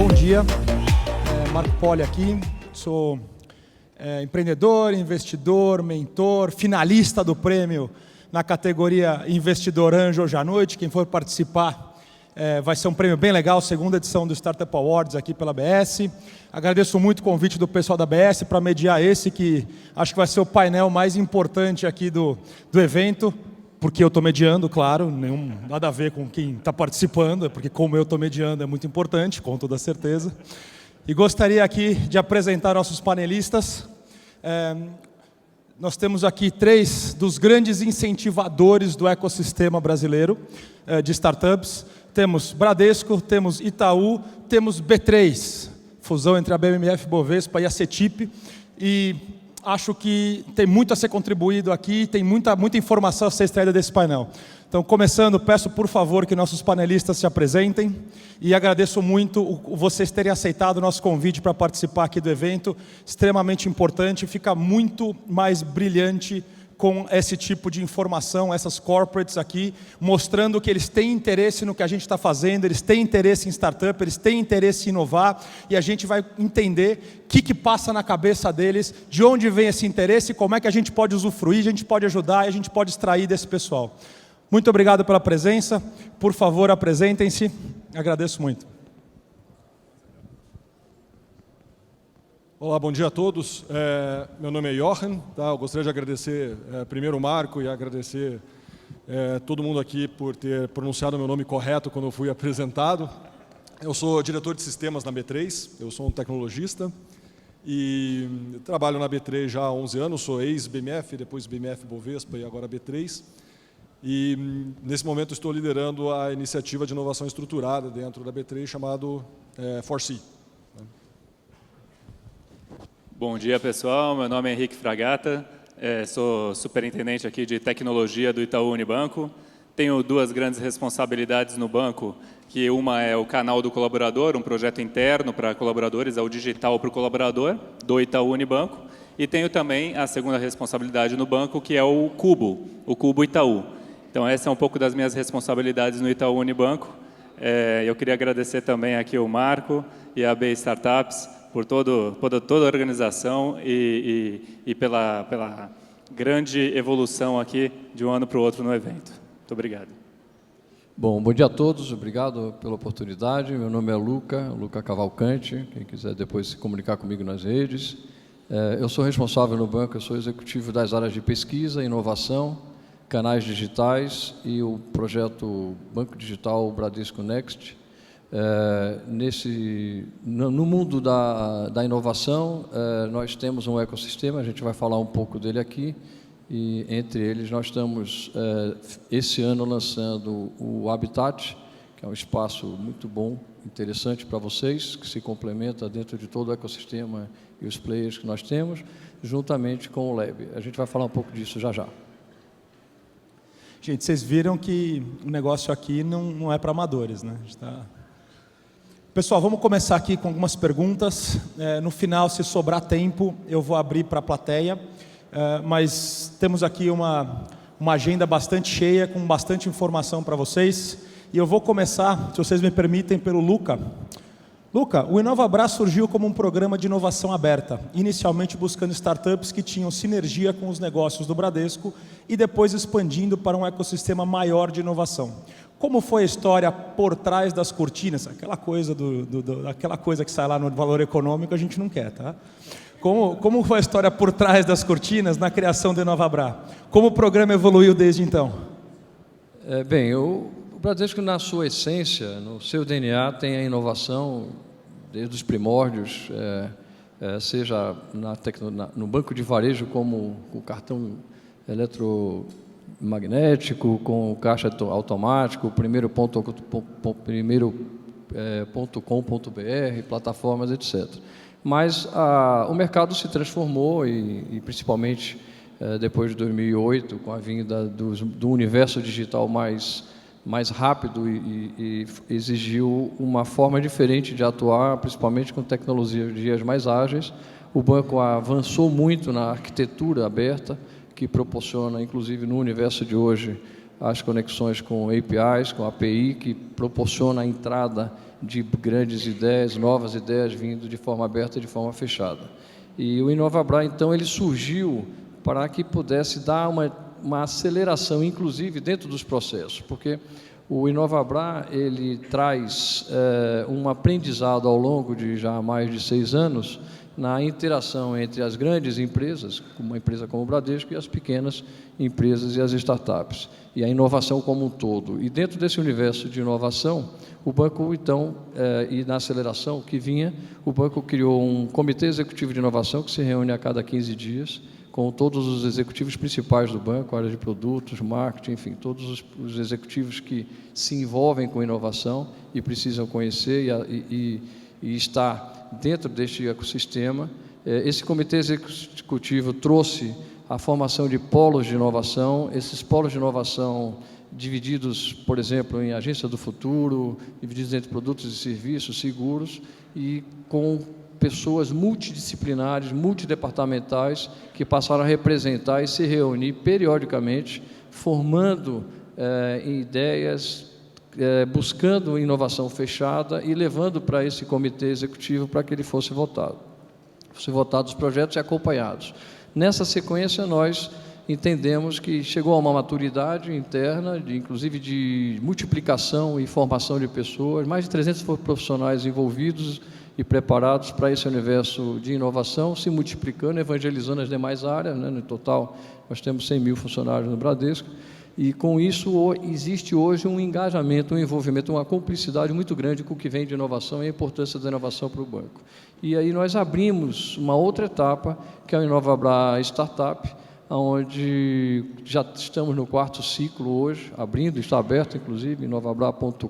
Bom dia, Marco Poli aqui, sou empreendedor, investidor, mentor, finalista do prêmio na categoria Investidor Anjo hoje à noite. Quem for participar vai ser um prêmio bem legal, segunda edição do Startup Awards aqui pela ABS. Agradeço muito o convite do pessoal da ABS para mediar esse, que acho que vai ser o painel mais importante aqui do evento, porque eu estou mediando, claro, nada a ver com quem está participando, porque como eu estou mediando é muito importante, com toda certeza. E gostaria aqui de apresentar nossos panelistas. Nós temos aqui 3 dos grandes incentivadores do ecossistema brasileiro de startups. Temos Bradesco, temos Itaú, temos B3, fusão entre a BMF Bovespa e a CETIP. E acho que tem muito a ser contribuído aqui, tem muita informação a ser extraída desse painel. Então, começando, peço por favor que nossos panelistas se apresentem e agradeço muito vocês terem aceitado o nosso convite para participar aqui do evento, extremamente importante, fica muito mais brilhante com esse tipo de informação, essas corporates aqui, mostrando que eles têm interesse no que a gente está fazendo, eles têm interesse em startup, eles têm interesse em inovar, e a gente vai entender o que passa na cabeça deles, de onde vem esse interesse, como é que a gente pode usufruir, a gente pode ajudar e a gente pode extrair desse pessoal. Muito obrigado pela presença, por favor apresentem-se, agradeço muito. Olá, bom dia a todos. Meu nome é Johan. Eu gostaria de agradecer primeiro o Marco e agradecer todo mundo aqui por ter pronunciado o meu nome correto quando eu fui apresentado. Eu sou diretor de sistemas na B3, eu sou um tecnologista e trabalho na B3 já há 11 anos, sou ex-BMF, depois BMF Bovespa e agora B3. E nesse momento estou liderando a iniciativa de inovação estruturada dentro da B3 chamado Foresee. Bom dia, pessoal. Meu nome é Henrique Fragata, sou superintendente aqui de tecnologia do Itaú Unibanco. Tenho 2 grandes responsabilidades no banco, que uma é o canal do colaborador, um projeto interno para colaboradores, é o digital para o colaborador, do Itaú Unibanco. E tenho também a segunda responsabilidade no banco, que é o Cubo Itaú. Então, essa é um pouco das minhas responsabilidades no Itaú Unibanco. Eu queria agradecer também aqui o Marco e a AB Startups, por toda a organização e pela grande evolução aqui de um ano para o outro no evento. Muito obrigado. Bom dia a todos, obrigado pela oportunidade. Meu nome é Luca Cavalcante, quem quiser depois se comunicar comigo nas redes. Eu sou responsável no banco, eu sou executivo das áreas de pesquisa, inovação, canais digitais e o projeto Banco Digital Bradesco Next. No mundo da inovação, nós temos um ecossistema, a gente vai falar um pouco dele aqui, e entre eles nós estamos, esse ano, lançando o Habitat, que é um espaço muito bom, interessante para vocês, que se complementa dentro de todo o ecossistema e os players que nós temos, juntamente com o Lab. A gente vai falar um pouco disso já já. Gente, vocês viram que o negócio aqui não é para amadores, né? Pessoal, vamos começar aqui com algumas perguntas. No final, se sobrar tempo, eu vou abrir para a plateia. Mas temos aqui uma agenda bastante cheia, com bastante informação para vocês. E eu vou começar, se vocês me permitem, pelo Luca. Luca, o InovaBrá surgiu como um programa de inovação aberta, inicialmente buscando startups que tinham sinergia com os negócios do Bradesco e depois expandindo para um ecossistema maior de inovação. Como foi a história por trás das cortinas? Aquela coisa, aquela coisa que sai lá no Valor Econômico a gente não quer, tá? Como foi a história por trás das cortinas na criação do InovaBrá? Como o programa evoluiu desde então? O Bradesco, na sua essência, no seu DNA, tem a inovação desde os primórdios, seja no banco de varejo, como o cartão eletromagnético, com o caixa automático, o primeiro.com.br, plataformas, etc. Mas o mercado se transformou e principalmente depois de 2008, com a vinda do universo digital mais rápido e exigiu uma forma diferente de atuar, principalmente com tecnologias mais ágeis. O banco avançou muito na arquitetura aberta, que proporciona, inclusive no universo de hoje, as conexões com APIs, com API, que proporciona a entrada de grandes ideias, novas ideias vindo de forma aberta e de forma fechada. E o InovaBra, então, ele surgiu para que pudesse dar uma aceleração, inclusive, dentro dos processos, porque o InovaBra, ele traz um aprendizado ao longo de já mais de 6 anos na interação entre as grandes empresas, uma empresa como o Bradesco, e as pequenas empresas e as startups, e a inovação como um todo. E dentro desse universo de inovação, o banco, então, e na aceleração que vinha, o banco criou um comitê executivo de inovação que se reúne a cada 15 dias, com todos os executivos principais do banco, área de produtos, marketing, enfim, todos os executivos que se envolvem com inovação e precisam conhecer e estar dentro deste ecossistema. Esse comitê executivo trouxe a formação de polos de inovação, esses polos de inovação divididos, por exemplo, em agência do futuro, divididos entre produtos e serviços, seguros, e com pessoas multidisciplinares, multidepartamentais, que passaram a representar e se reunir periodicamente, formando ideias, buscando inovação fechada e levando para esse comitê executivo para que ele fosse votado. Fossem votados os projetos e acompanhados. Nessa sequência, nós entendemos que chegou a uma maturidade interna, inclusive de multiplicação e formação de pessoas, mais de 300 profissionais envolvidos e preparados para esse universo de inovação, se multiplicando, evangelizando as demais áreas, né? No total, nós temos 100 mil funcionários no Bradesco, e com isso existe hoje um engajamento, um envolvimento, uma cumplicidade muito grande com o que vem de inovação e a importância da inovação para o banco. E aí nós abrimos uma outra etapa, que é o InovaBra Startup, onde já estamos no 4º ciclo hoje, abrindo, está aberto inclusive, inovabra.com.br,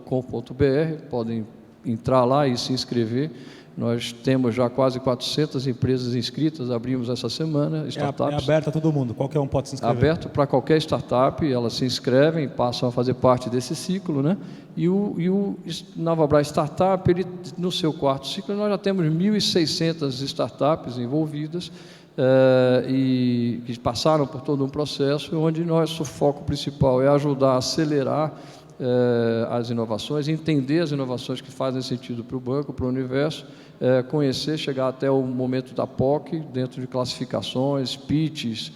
podem entrar lá e se inscrever. Nós temos já quase 400 empresas inscritas, abrimos essa semana, startups. É aberto a todo mundo, qualquer um pode se inscrever. Aberto para qualquer startup, elas se inscrevem, passam a fazer parte desse ciclo, né? E o InovaBra Startup, ele, no seu 4º ciclo, nós já temos 1.600 startups envolvidas, e que passaram por todo um processo, onde nosso foco principal é ajudar a acelerar as inovações, entender as inovações que fazem sentido para o banco, para o universo, conhecer, chegar até o momento da POC, dentro de classificações, pitches.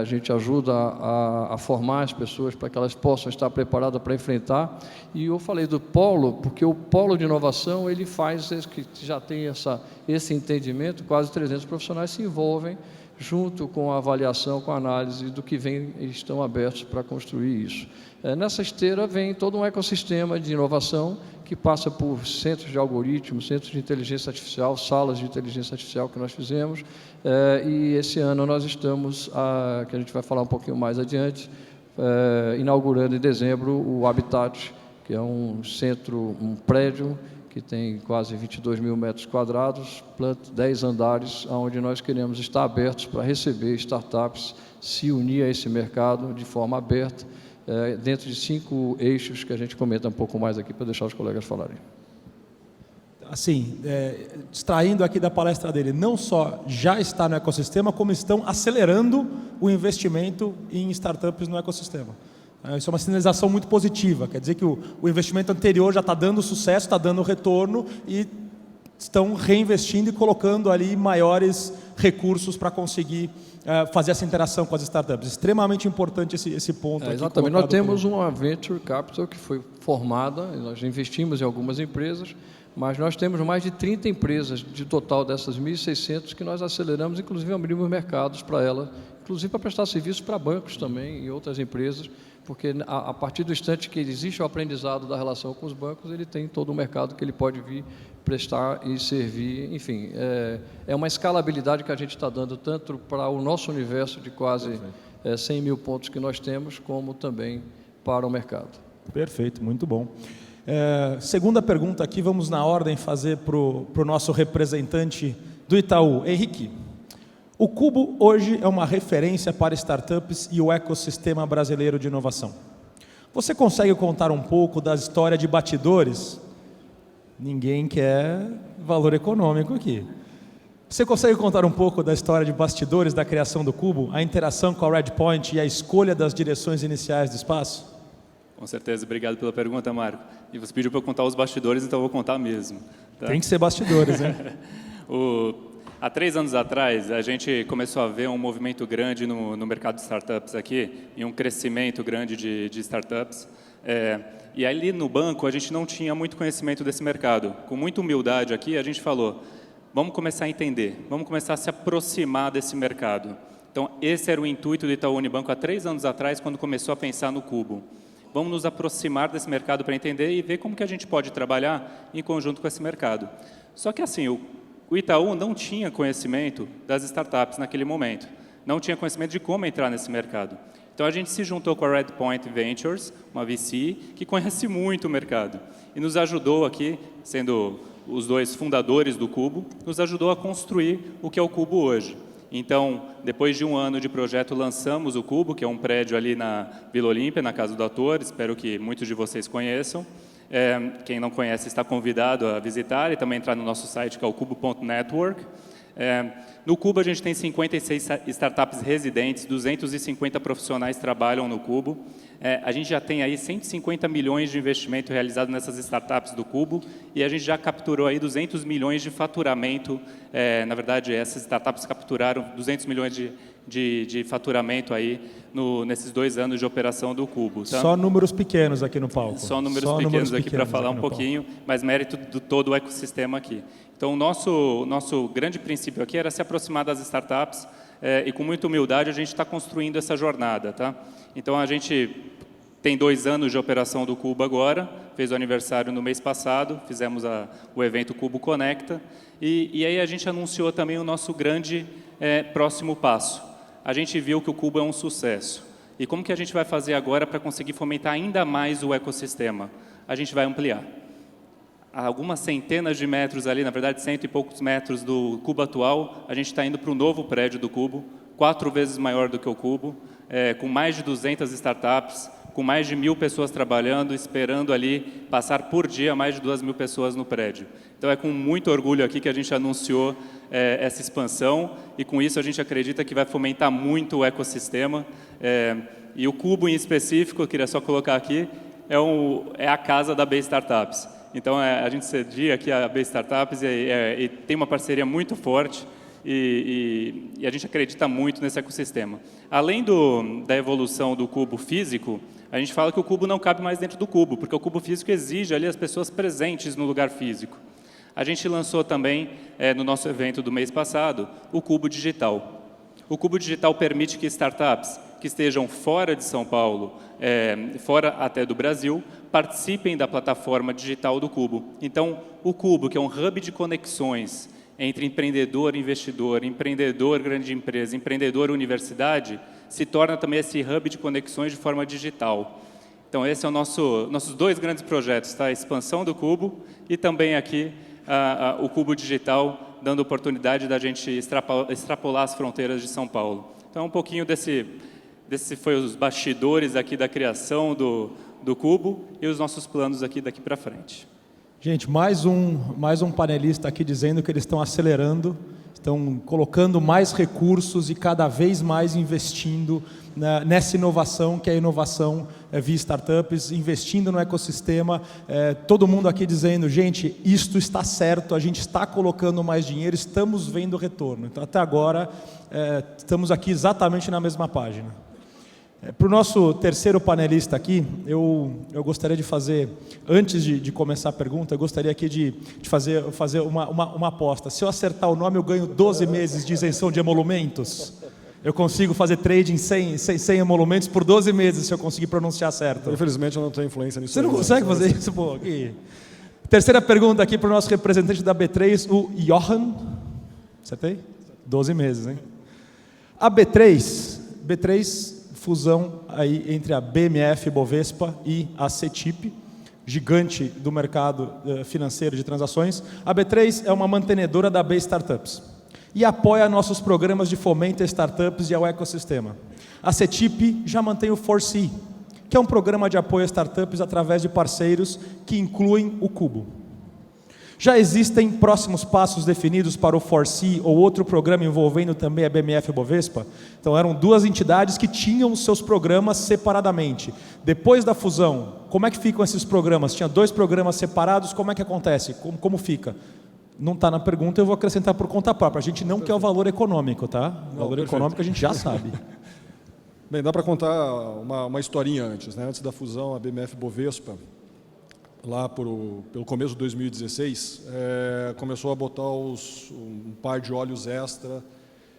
A gente ajuda a formar as pessoas para que elas possam estar preparadas para enfrentar. E eu falei do polo, porque o polo de inovação, ele faz, que já tem esse entendimento, quase 300 profissionais se envolvem junto com a avaliação, com a análise do que vem e estão abertos para construir isso. Nessa esteira vem todo um ecossistema de inovação que passa por centros de algoritmos, centros de inteligência artificial, salas de inteligência artificial que nós fizemos, e esse ano nós estamos, que a gente vai falar um pouquinho mais adiante, inaugurando em dezembro o Habitat, que é um centro, um prédio que tem quase 22 mil metros quadrados, 10 andares, onde nós queremos estar abertos para receber startups, se unir a esse mercado de forma aberta, dentro de 5 eixos que a gente comenta um pouco mais aqui para deixar os colegas falarem. Assim, extraindo aqui da palestra dele, não só já está no ecossistema, como estão acelerando o investimento em startups no ecossistema. Isso é uma sinalização muito positiva, quer dizer que o investimento anterior já está dando sucesso, está dando retorno e estão reinvestindo e colocando ali maiores recursos para conseguir fazer essa interação com as startups. Extremamente importante esse ponto. Exatamente, nós temos uma Venture Capital que foi formada, nós investimos em algumas empresas, mas nós temos mais de 30 empresas de total dessas 1.600 que nós aceleramos, inclusive abrimos mercados para ela, inclusive para prestar serviços para bancos também e outras empresas, porque a partir do instante que existe o aprendizado da relação com os bancos, ele tem todo um mercado que ele pode vir prestar e servir, enfim, é uma escalabilidade que a gente está dando tanto para o nosso universo de quase 100 mil pontos que nós temos, como também para o mercado. Perfeito, muito bom. Segunda pergunta aqui, vamos na ordem fazer para o nosso representante do Itaú, Henrique. O Cubo hoje é uma referência para startups e o ecossistema brasileiro de inovação. Você consegue contar um pouco da história de bastidores? Ninguém quer valor econômico aqui. Você consegue contar um pouco da história de bastidores da criação do Cubo, a interação com a Redpoint e a escolha das direções iniciais do espaço? Com certeza, obrigado pela pergunta, Marco. E você pediu para eu contar os bastidores, então eu vou contar mesmo. Tá? Tem que ser bastidores, hein? Há 3 anos atrás, a gente começou a ver um movimento grande no mercado de startups aqui, e um crescimento grande de startups. E ali no banco, a gente não tinha muito conhecimento desse mercado. Com muita humildade aqui, a gente falou, vamos começar a entender, vamos começar a se aproximar desse mercado. Então, esse era o intuito do Itaú Unibanco há 3 anos atrás, quando começou a pensar no Cubo. Vamos nos aproximar desse mercado para entender e ver como que a gente pode trabalhar em conjunto com esse mercado. Só que assim, o Itaú não tinha conhecimento das startups naquele momento. Não tinha conhecimento de como entrar nesse mercado. Então, a gente se juntou com a Redpoint Ventures, uma VC, que conhece muito o mercado. E nos ajudou aqui, sendo os 2 fundadores do Cubo, nos ajudou a construir o que é o Cubo hoje. Então, depois de 1 ano de projeto, lançamos o Cubo, que é um prédio ali na Vila Olímpia, na Casa do Ator. Espero que muitos de vocês conheçam. Quem não conhece está convidado a visitar e também entrar no nosso site, que é o cubo.network. No Cubo, a gente tem 56 startups residentes, 250 profissionais trabalham no Cubo. A gente já tem aí 150 milhões de investimento realizado nessas startups do Cubo e a gente já capturou aí 200 milhões de faturamento. Na verdade, essas startups capturaram 200 milhões de faturamento aí nesses 2 anos de operação do Cubo. Tá? Só números pequenos aqui no palco. Só números pequenos aqui para falar um pouquinho, mas mérito do todo o ecossistema aqui. Então, o nosso grande princípio aqui era se aproximar das startups e, com muita humildade, a gente está construindo essa jornada. Tá? Então, a gente tem 2 anos de operação do Cubo agora, fez o aniversário no mês passado, fizemos o evento Cubo Conecta, e aí a gente anunciou também o nosso grande próximo passo. A gente viu que o Cubo é um sucesso. E como que a gente vai fazer agora para conseguir fomentar ainda mais o ecossistema? A gente vai ampliar. Algumas centenas de metros ali, na verdade 100 e poucos metros do Cubo atual, a gente está indo para um novo prédio do Cubo, 4 vezes maior do que o Cubo, com mais de 200 startups, com mais de 1.000 pessoas trabalhando, esperando ali passar por dia mais de 2.000 pessoas no prédio. Então é com muito orgulho aqui que a gente anunciou essa expansão e com isso a gente acredita que vai fomentar muito o ecossistema. E o Cubo em específico, eu queria só colocar aqui, é a casa da B Startups. Então, a gente cedia aqui a B Startups e tem uma parceria muito forte e a gente acredita muito nesse ecossistema. Além da evolução do Cubo físico, a gente fala que o Cubo não cabe mais dentro do Cubo, porque o Cubo físico exige ali as pessoas presentes no lugar físico. A gente lançou também, no nosso evento do mês passado, o Cubo Digital. O Cubo Digital permite que startups que estejam fora de São Paulo, fora até do Brasil, participem da plataforma digital do Cubo. Então, o Cubo, que é um hub de conexões entre empreendedor e investidor, empreendedor, grande empresa, empreendedor, universidade, se torna também esse hub de conexões de forma digital. Então, esse é o nossos 2 grandes projetos, tá? A expansão do Cubo e também aqui o Cubo Digital, dando oportunidade da gente extrapolar as fronteiras de São Paulo. Então, um pouquinho desse foi os bastidores aqui da criação do Cubo e os nossos planos aqui daqui para frente. Gente, mais um panelista aqui dizendo que eles estão acelerando, estão colocando mais recursos e cada vez mais investindo nessa inovação, que é a inovação via startups, investindo no ecossistema. Todo mundo aqui dizendo, gente, isto está certo, a gente está colocando mais dinheiro, estamos vendo retorno. Então, até agora, estamos aqui exatamente na mesma página. Para o nosso terceiro panelista aqui, eu gostaria de fazer, antes de começar a pergunta, eu gostaria aqui de fazer uma aposta. Se eu acertar o nome, eu ganho 12 meses de isenção de emolumentos. Eu consigo fazer trading sem emolumentos por 12 meses, se eu conseguir pronunciar certo. Infelizmente, eu não tenho influência nisso. Você não consegue fazer isso? Pô, aqui. Terceira pergunta aqui para o nosso representante da B3, o Johan. Acertei? 12 meses, hein? A B3, fusão aí entre a BMF Bovespa e a CETIP, gigante do mercado financeiro de transações. A B3 é uma mantenedora da B Startups e apoia nossos programas de fomento a startups e ao ecossistema. A CETIP já mantém o 4C, que é um programa de apoio a startups através de parceiros que incluem o Cubo. Já existem próximos passos definidos para o FORSI ou outro programa envolvendo também a BMF Bovespa? Então eram duas entidades que tinham seus programas separadamente. Depois da fusão, como é que ficam esses programas? Tinha 2 programas separados, como é que acontece? Como fica? Não está na pergunta, eu vou acrescentar por conta própria. A gente não quer o valor econômico, tá? O valor econômico a gente já sabe. Bem, dá para contar uma historinha antes, né? Antes da fusão, a BMF Bovespa, lá pelo começo de 2016, começou a botar um par de olhos extra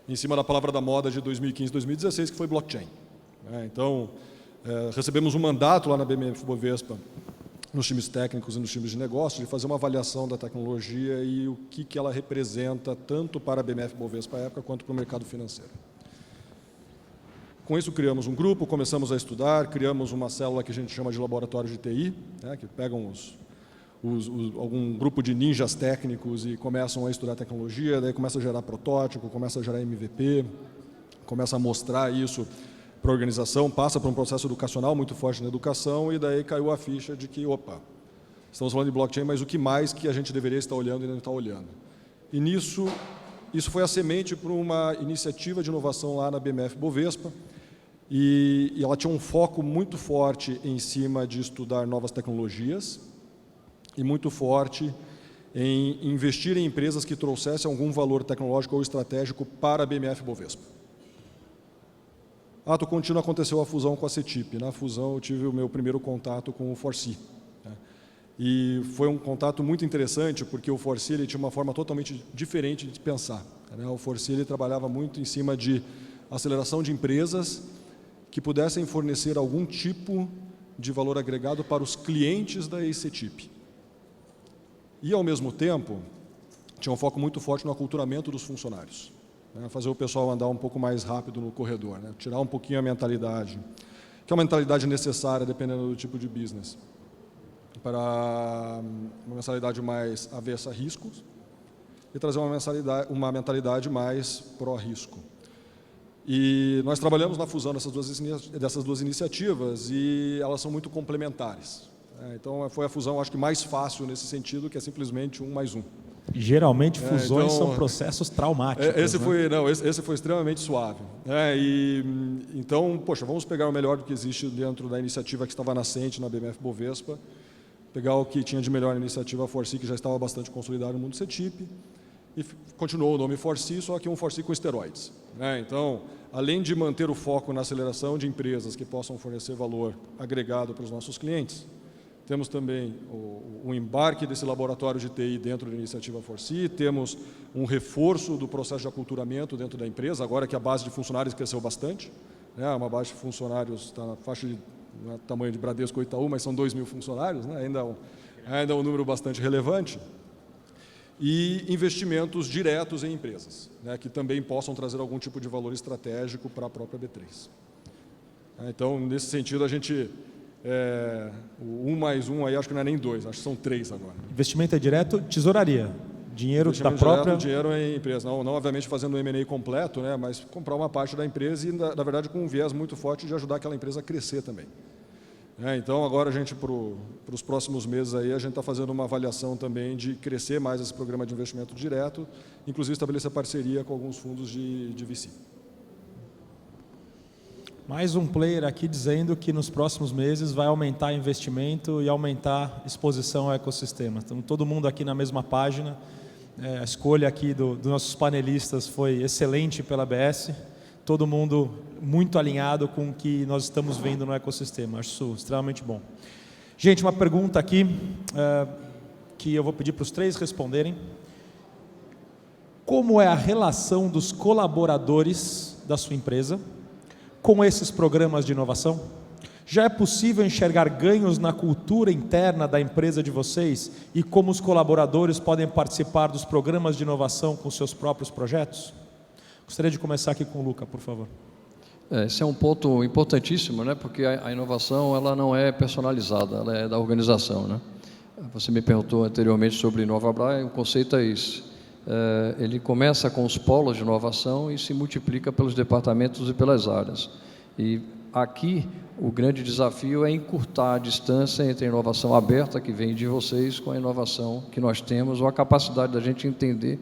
em cima da palavra da moda de 2015, 2016, que foi blockchain. Então, recebemos um mandato lá na BMF Bovespa, nos times técnicos e nos times de negócio, de fazer uma avaliação da tecnologia e o que ela representa tanto para a BMF Bovespa à época quanto para o mercado financeiro. Com isso, criamos um grupo, começamos a estudar, criamos uma célula que a gente chama de laboratório de TI, né, que pegam algum grupo de ninjas técnicos e começam a estudar tecnologia, daí começa a gerar protótipo, começa a gerar MVP, começa a mostrar isso para a organização, passa por um processo educacional muito forte na educação e daí caiu a ficha de que, opa, estamos falando de blockchain, mas o que mais que a gente deveria estar olhando e não está olhando? E nisso, isso foi a semente para uma iniciativa de inovação lá na BMF Bovespa, e ela tinha um foco muito forte em cima de estudar novas tecnologias e muito forte em investir em empresas que trouxessem algum valor tecnológico ou estratégico para a BMF Bovespa. Ato contínuo, aconteceu a fusão com a CETIP. Na fusão eu tive o meu primeiro contato com o FORSI. E foi um contato muito interessante, porque o FORSI ele tinha uma forma totalmente diferente de pensar. O FORSI ele trabalhava muito em cima de aceleração de empresas que pudessem fornecer algum tipo de valor agregado para os clientes da CETIP. E, ao mesmo tempo, tinha um foco muito forte no aculturamento dos funcionários. Fazer o pessoal andar um pouco mais rápido no corredor, tirar um pouquinho a mentalidade, que é uma mentalidade necessária dependendo do tipo de business, para uma mentalidade mais avessa a riscos e trazer uma mentalidade mais pró-risco. E nós trabalhamos na fusão dessas duas iniciativas e elas são muito complementares. Então, foi a fusão, acho que mais fácil nesse sentido, que é simplesmente 1 mais 1. Geralmente, fusões são processos traumáticos. Esse foi extremamente suave. Então, poxa, vamos pegar o melhor do que existe dentro da iniciativa que estava nascente na BMF Bovespa, pegar o que tinha de melhor na iniciativa FORSI, que já estava bastante consolidado no mundo CETIP, e continuou o nome FORSI, só que um FORSI com esteroides. Então, além de manter o foco na aceleração de empresas que possam fornecer valor agregado para os nossos clientes, temos também o embarque desse laboratório de TI dentro da iniciativa FORSI, temos um reforço do processo de aculturamento dentro da empresa, agora que a base de funcionários cresceu bastante, uma base de funcionários está na faixa de tamanho de Bradesco ou Itaú, mas são 2.000 funcionários, ainda é um número bastante relevante, e investimentos diretos em empresas, que também possam trazer algum tipo de valor estratégico para a própria B3. Então, nesse sentido, a gente... o 1 mais 1 aí acho que não é nem 2, acho que são 3 agora. Investimento é direto, tesouraria. Dinheiro da própria... Investimento direto, dinheiro em empresa. Não obviamente fazendo um M&A completo, mas comprar uma parte da empresa e, na verdade, com um viés muito forte de ajudar aquela empresa a crescer também. Então, agora, a gente, para os próximos meses, aí, a gente está fazendo uma avaliação também de crescer mais esse programa de investimento direto, inclusive estabelecer parceria com alguns fundos de VC. Mais um player aqui dizendo que nos próximos meses vai aumentar investimento e aumentar exposição ao ecossistema. Então, todo mundo aqui na mesma página. A escolha aqui dos nossos panelistas foi excelente pela ABS. Todo mundo muito alinhado com o que nós estamos vendo no ecossistema. Acho isso extremamente bom. Gente, uma pergunta aqui que eu vou pedir para os 3 responderem. Como é a relação dos colaboradores da sua empresa com esses programas de inovação? Já é possível enxergar ganhos na cultura interna da empresa de vocês e como os colaboradores podem participar dos programas de inovação com seus próprios projetos? Gostaria de começar aqui com o Luca, por favor. Esse é um ponto importantíssimo, porque a inovação ela não é personalizada, ela é da organização. Você me perguntou anteriormente sobre Inovabra, o conceito é esse. Ele começa com os polos de inovação e se multiplica pelos departamentos e pelas áreas. E Aqui, o grande desafio é encurtar a distância entre a inovação aberta, que vem de vocês, com a inovação que nós temos, ou a capacidade da gente entender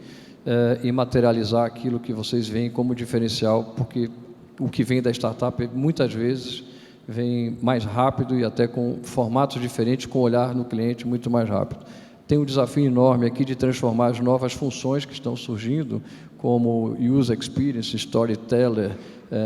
e materializar aquilo que vocês veem como diferencial, porque o que vem da startup, muitas vezes, vem mais rápido e até com formatos diferentes, com olhar no cliente muito mais rápido. Tem um desafio enorme aqui de transformar as novas funções que estão surgindo, como User Experience, Storyteller.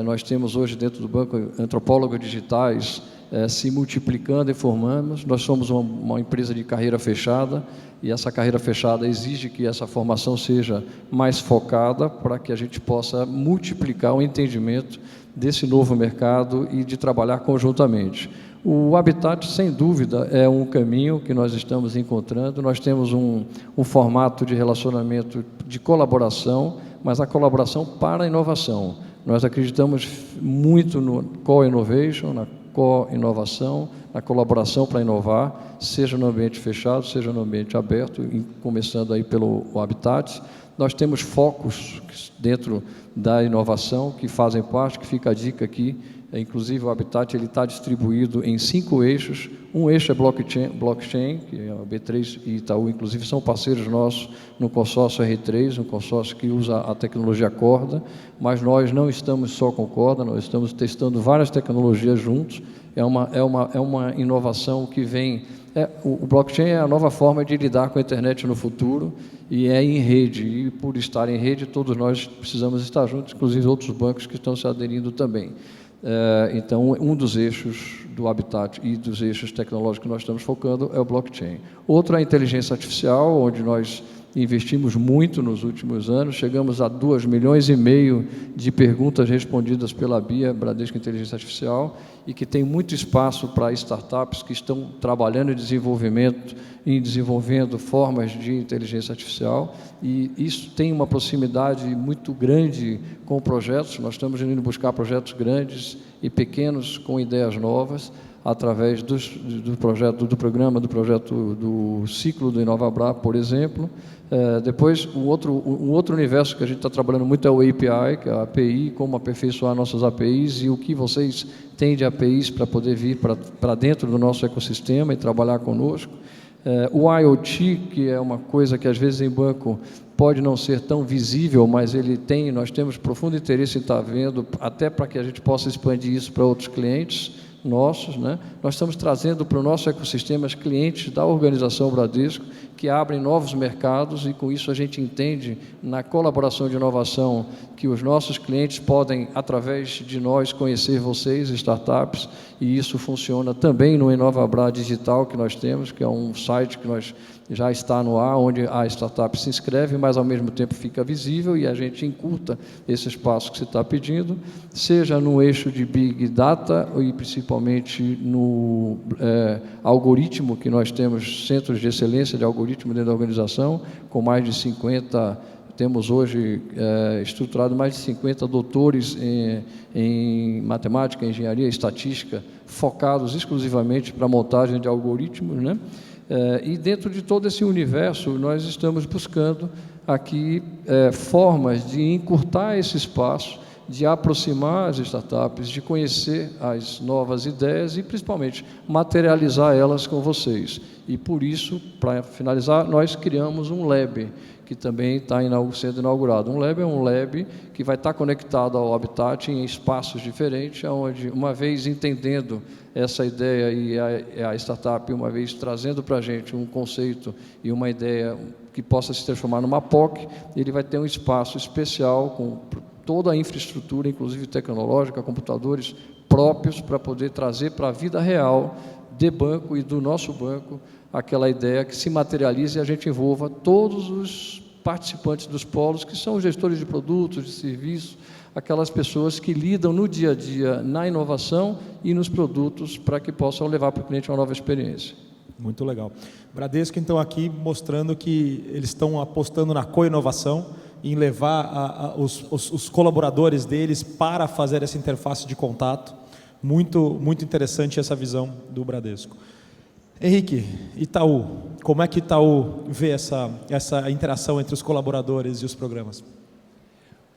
Nós temos hoje dentro do banco antropólogos digitais se multiplicando e formamos. Nós somos uma empresa de carreira fechada e essa carreira fechada exige que essa formação seja mais focada para que a gente possa multiplicar o entendimento desse novo mercado e de trabalhar conjuntamente. O Habitat, sem dúvida, é um caminho que nós estamos encontrando. Nós temos um formato de relacionamento de colaboração, mas a colaboração para a inovação. Nós acreditamos muito no co-innovation, na co-inovação, na colaboração para inovar, seja no ambiente fechado, seja no ambiente aberto, começando aí pelo Habitat. Nós temos focos dentro da inovação que fazem parte, que fica a dica aqui. Inclusive o Habitat está distribuído em 5 eixos. Um eixo é blockchain, que é o B3 e Itaú, inclusive, são parceiros nossos no consórcio R3, um consórcio que usa a tecnologia Corda, mas nós não estamos só com Corda, nós estamos testando várias tecnologias juntos. É uma inovação que vem... O blockchain é a nova forma de lidar com a internet no futuro e é em rede. E por estar em rede, todos nós precisamos estar juntos, inclusive outros bancos que estão se aderindo também. Então, um dos eixos do Habitat e dos eixos tecnológicos que nós estamos focando é o blockchain. Outro é a inteligência artificial, onde nós investimos muito nos últimos anos, chegamos a 2,5 milhões de perguntas respondidas pela BIA, Bradesco Inteligência Artificial, e que tem muito espaço para startups que estão trabalhando em desenvolvendo formas de inteligência artificial, e isso tem uma proximidade muito grande com projetos. Nós estamos indo buscar projetos grandes e pequenos com ideias novas, através do programa, do projeto do ciclo do InovaBrá, por exemplo. Depois, um outro universo que a gente está trabalhando muito é o API, que é a API, como aperfeiçoar nossas APIs e o que vocês têm de APIs para poder vir para dentro do nosso ecossistema e trabalhar conosco. O IoT, que é uma coisa que às vezes em banco pode não ser tão visível, mas nós temos profundo interesse em estar vendo, até para que a gente possa expandir isso para outros clientes nossos, né? Nós estamos trazendo para o nosso ecossistema os clientes da organização Bradesco, que abrem novos mercados, e com isso a gente entende, na colaboração de inovação, que os nossos clientes podem, através de nós, conhecer vocês, startups, e isso funciona também no InovaBrá Digital que nós temos, que é um site que já está no ar, onde a startup se inscreve, mas ao mesmo tempo fica visível e a gente encurta esse espaço que você está pedindo, seja no eixo de Big Data e principalmente no algoritmo, que nós temos centros de excelência de algoritmo dentro da organização, com mais de 50, temos hoje estruturado mais de 50 doutores em matemática, engenharia e estatística, focados exclusivamente para a montagem de algoritmos, né? E dentro de todo esse universo, nós estamos buscando aqui formas de encurtar esse espaço, de aproximar as startups, de conhecer as novas ideias e, principalmente, materializar elas com vocês. E, por isso, para finalizar, nós criamos um lab, que também está sendo inaugurado. Um lab é um lab que vai estar conectado ao Habitat em espaços diferentes, onde, uma vez entendendo essa ideia e a startup, uma vez trazendo para a gente um conceito e uma ideia que possa se transformar numa POC, ele vai ter um espaço especial com toda a infraestrutura, inclusive tecnológica, computadores próprios, para poder trazer para a vida real de banco e do nosso banco aquela ideia que se materialize e a gente envolva todos os participantes dos polos, que são os gestores de produtos, de serviços, aquelas pessoas que lidam no dia a dia na inovação e nos produtos para que possam levar para o cliente uma nova experiência. Muito legal. Bradesco, então, aqui mostrando que eles estão apostando na co-inovação, em levar os colaboradores deles para fazer essa interface de contato. Muito, muito interessante essa visão do Bradesco. Henrique, Itaú, como é que Itaú vê essa interação entre os colaboradores e os programas?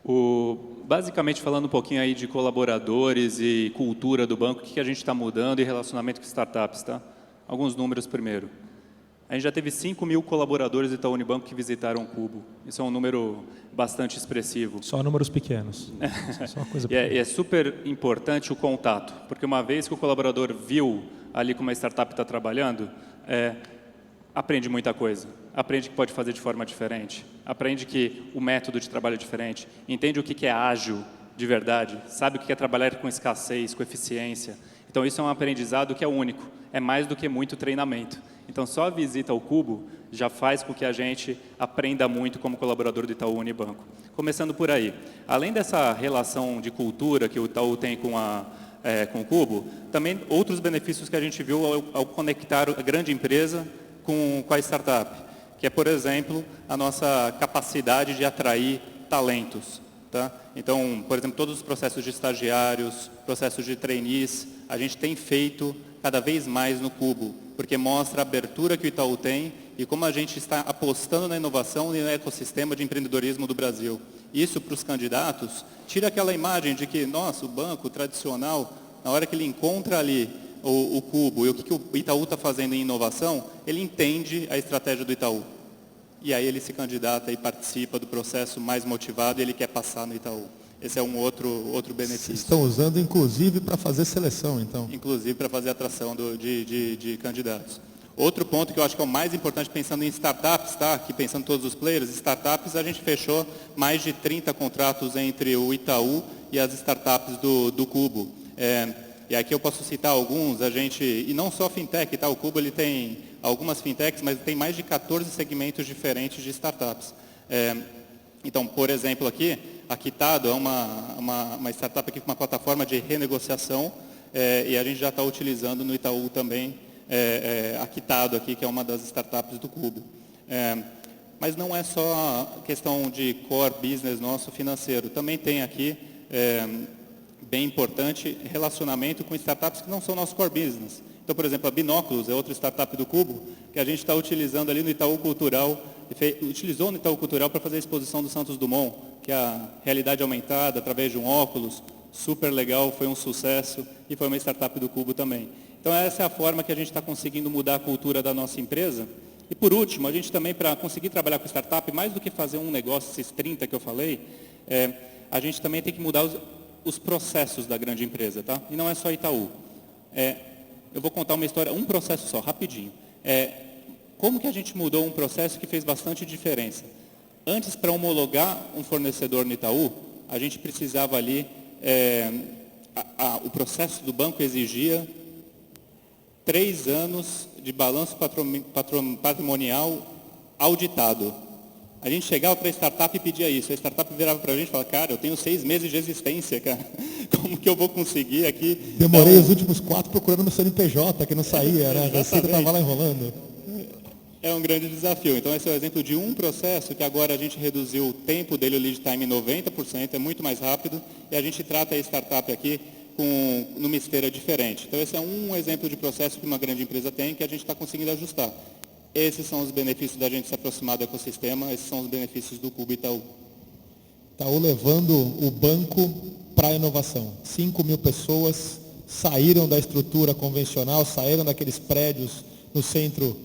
O basicamente falando um pouquinho aí de colaboradores e cultura do banco, o que a gente está mudando e relacionamento com startups, tá? Alguns números primeiro. A gente já teve 5 mil colaboradores do Itaú Unibanco que visitaram o Cubo. Isso é um número bastante expressivo. Só números pequenos. Só uma coisa E é super importante o contato, porque uma vez que o colaborador viu ali como a startup está trabalhando, aprende muita coisa. Aprende que pode fazer de forma diferente. Aprende que o método de trabalho é diferente. Entende o que é ágil de verdade. Sabe o que é trabalhar com escassez, com eficiência. Então, isso é um aprendizado que é único. É mais do que muito treinamento. Então, só a visita ao Cubo já faz com que a gente aprenda muito como colaborador do Itaú Unibanco. Começando por aí. Além dessa relação de cultura que o Itaú tem com o Cubo, também outros benefícios que a gente viu ao conectar a grande empresa com a startup, que é, por exemplo, a nossa capacidade de atrair talentos. Tá? Então, por exemplo, todos os processos de estagiários, processos de trainees, a gente tem feito cada vez mais no Cubo, porque mostra a abertura que o Itaú tem e como a gente está apostando na inovação e no ecossistema de empreendedorismo do Brasil. Isso, para os candidatos, tira aquela imagem de que, nossa, o banco tradicional, na hora que ele encontra ali o Cubo e o que o Itaú está fazendo em inovação, ele entende a estratégia do Itaú. E aí ele se candidata e participa do processo mais motivado e ele quer passar no Itaú. Esse é um outro benefício. Vocês estão usando, inclusive, para fazer seleção, então? Inclusive para fazer atração de candidatos. Outro ponto que eu acho que é o mais importante, pensando em startups, tá? Aqui pensando em todos os players, startups, a gente fechou mais de 30 contratos entre o Itaú e as startups do Cubo. E aqui eu posso citar alguns, e não só fintech, tá? O Cubo ele tem algumas fintechs, mas tem mais de 14 segmentos diferentes de startups. Então, por exemplo, aqui, a Quitado é uma startup aqui com uma plataforma de renegociação, e a gente já está utilizando no Itaú também a Quitado aqui, que é uma das startups do Cubo. Mas não é só questão de core business nosso financeiro, também tem aqui, bem importante, relacionamento com startups que não são nosso core business. Então, por exemplo, a Binóculos é outra startup do Cubo, que a gente está utilizando ali no Itaú Cultural, utilizou no Itaú Cultural para fazer a exposição do Santos Dumont, que é a realidade aumentada através de um óculos, super legal, foi um sucesso e foi uma startup do Cubo também. Então, essa é a forma que a gente está conseguindo mudar a cultura da nossa empresa. E, por último, a gente também, para conseguir trabalhar com startup, mais do que fazer um negócio, esses 30 que eu falei, a gente também tem que mudar os processos da grande empresa, tá? E não é só Itaú. Eu vou contar uma história, um processo só, rapidinho. Como que a gente mudou um processo que fez bastante diferença? Antes, para homologar um fornecedor no Itaú, a gente precisava ali, o processo do banco exigia 3 anos de balanço patrimonial auditado. A gente chegava para a startup e pedia isso. A startup virava para a gente e falava, cara, eu tenho 6 meses de existência, cara. Como que eu vou conseguir aqui? Demorei os últimos 4 procurando meu CNPJ, que não saía, né? A Receita estava lá enrolando. É um grande desafio. Então, esse é o exemplo de um processo que agora a gente reduziu o tempo dele, o lead time, em 90%, é muito mais rápido, e a gente trata a startup aqui numa esteira diferente. Então, esse é um exemplo de processo que uma grande empresa tem que a gente está conseguindo ajustar. Esses são os benefícios da gente se aproximar do ecossistema, esses são os benefícios do Cubo Itaú. Itaú levando o banco para a inovação. 5 mil pessoas saíram da estrutura convencional, saíram daqueles prédios no centro